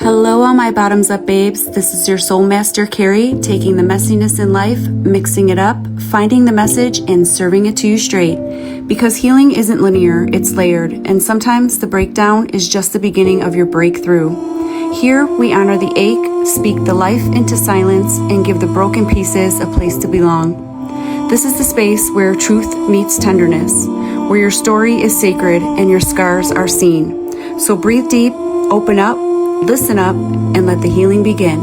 Hello, all my bottoms up babes. This is your soul master, Carrie, taking the messiness in life, mixing it up, finding the message, and serving it to you straight. Because healing isn't linear, it's layered, and sometimes the breakdown is just the beginning of your breakthrough. Here, we honor the ache, speak the life into silence, and give the broken pieces a place to belong. This is the space where truth meets tenderness, where your story is sacred and your scars are seen. So breathe deep, open up, listen up, and let the healing begin.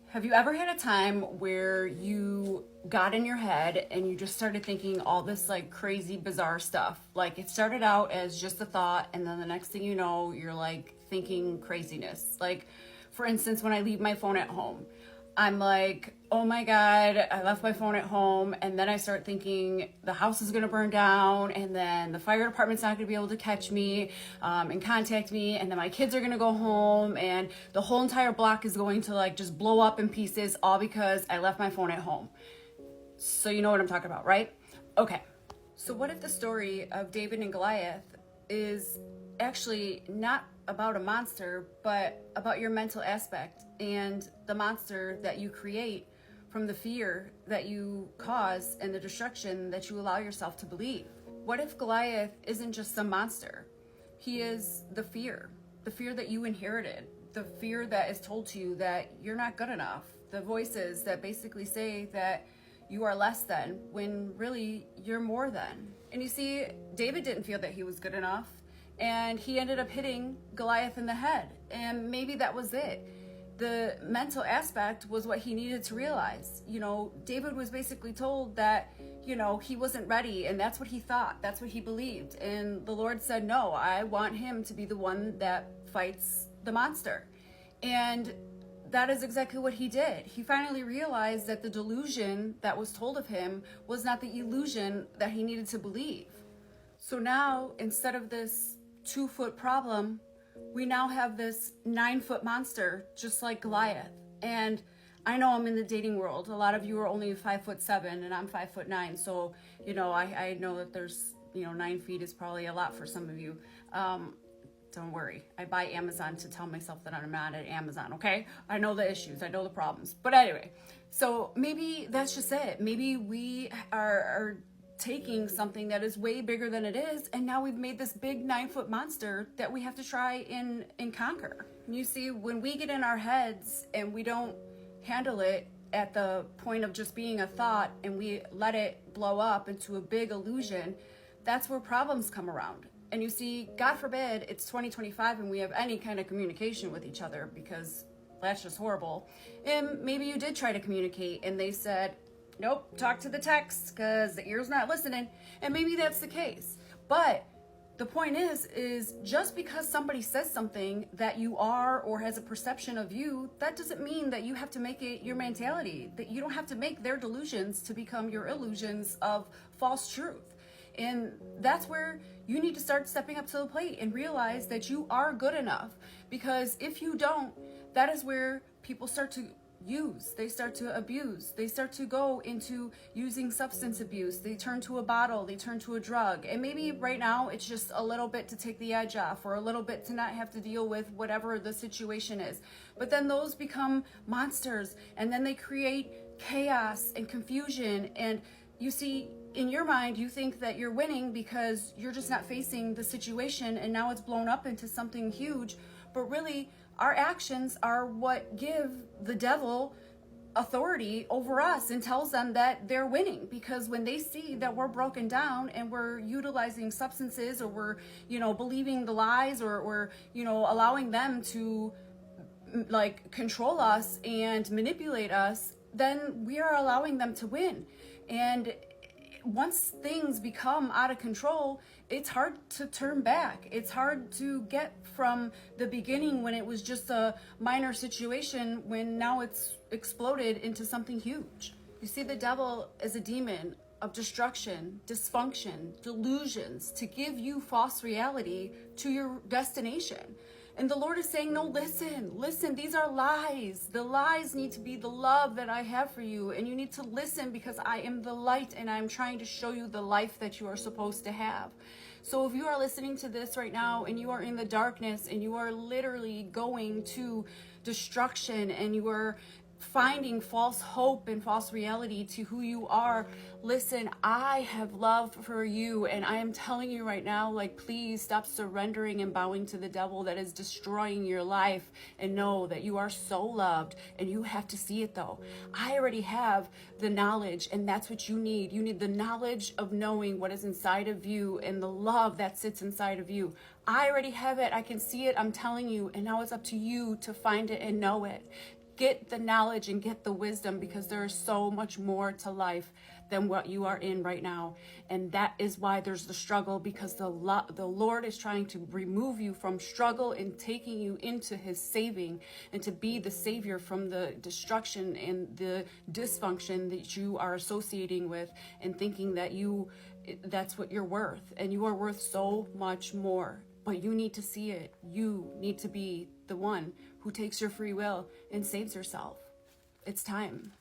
Have you ever had a time where you got in your head and you just started thinking all this like crazy, bizarre stuff? Like it started out as just a thought, and then the next thing you know, you're like thinking craziness. Like, for instance, when I leave my phone at home, I'm like, oh my God, I left my phone at home. And then I start thinking the house is going to burn down. And then the fire department's not going to be able to catch me and contact me. And then my kids are going to go home. And the whole entire block is going to like just blow up in pieces, all because I left my phone at home. So you know what I'm talking about, right? Okay. So what if the story of David and Goliath is actually not about a monster, but about your mental aspect and the monster that you create from the fear that you cause and the destruction that you allow yourself to believe? What if Goliath isn't just some monster? He is the fear that you inherited, the fear that is told to you that you're not good enough, the voices that basically say that you are less than when really you're more than. And you see, David didn't feel that he was good enough, and he ended up hitting Goliath in the head. And maybe that was it. The mental aspect was what he needed to realize. You know, David was basically told that, you know, he wasn't ready, and that's what he thought. That's what he believed. And the Lord said, no, I want him to be the one that fights the monster. And that is exactly what he did. He finally realized that the delusion that was told of him was not the illusion that he needed to believe. So now, instead of this 2-foot problem, we now have this 9-foot monster, just like Goliath. And I know I'm in the dating world. A lot of you are only 5'7", and I'm 5'9". So, you know, I know that there's, 9 feet is probably a lot for some of you. Don't worry. I buy Amazon to tell myself that I'm not at Amazon, okay? I know the issues. I know the problems. But anyway, so maybe that's just it. Maybe we are taking something that is way bigger than it is, and now we've made this big 9-foot monster that we have to try and conquer. You see, when we get in our heads and we don't handle it at the point of just being a thought, and we let it blow up into a big illusion, that's where problems come around. And you see, God forbid it's 2025 and we have any kind of communication with each other, because that's just horrible. And maybe you did try to communicate and they said, nope, talk to the text because the ear's not listening. And maybe that's the case. But the point is just because somebody says something that you are or has a perception of you, that doesn't mean that you have to make it your mentality, that you don't have to make their delusions to become your illusions of false truth. And that's where you need to start stepping up to the plate and realize that you are good enough. Because if you don't, that is where people start to they start to abuse, they start to go into using substance abuse, they turn to a bottle, they turn to a drug. And maybe right now it's just a little bit to take the edge off, or a little bit to not have to deal with whatever the situation is. But then those become monsters, and then they create chaos and confusion. And you see, in your mind, you think that you're winning because you're just not facing the situation, and now it's blown up into something huge. But really, our actions are what give the devil authority over us and tells them that they're winning. Because when they see that we're broken down and we're utilizing substances, or we're, believing the lies, or we're, allowing them to like control us and manipulate us, then we are allowing them to win. And once things become out of control, it's hard to turn back. It's hard to get from the beginning, when it was just a minor situation, when now it's exploded into something huge. You see, the devil is a demon of destruction, dysfunction, delusions, to give you false reality to your destination. And the Lord is saying, no, listen, these are lies. The lies need to be the love that I have for you. And you need to listen, because I am the light, and I'm trying to show you the life that you are supposed to have. So if you are listening to this right now and you are in the darkness and you are literally going to destruction and you are finding false hope and false reality to who you are, listen, I have love for you, and I am telling you right now, like, please stop surrendering and bowing to the devil that is destroying your life, and know that you are so loved. And you have to see it though. I already have the knowledge, and that's what you need. You need the knowledge of knowing what is inside of you and the love that sits inside of you. I already have it. I can see it. I'm telling you. And now it's up to you to find it and know it. Get the knowledge and get the wisdom, because there is so much more to life than what you are in right now. And that is why there's the struggle, because the Lord is trying to remove you from struggle and taking you into his saving, and to be the savior from the destruction and the dysfunction that you are associating with and thinking that that's what you're worth. And you are worth so much more. But you need to see it. You need to be the one who takes your free will and saves yourself. It's time.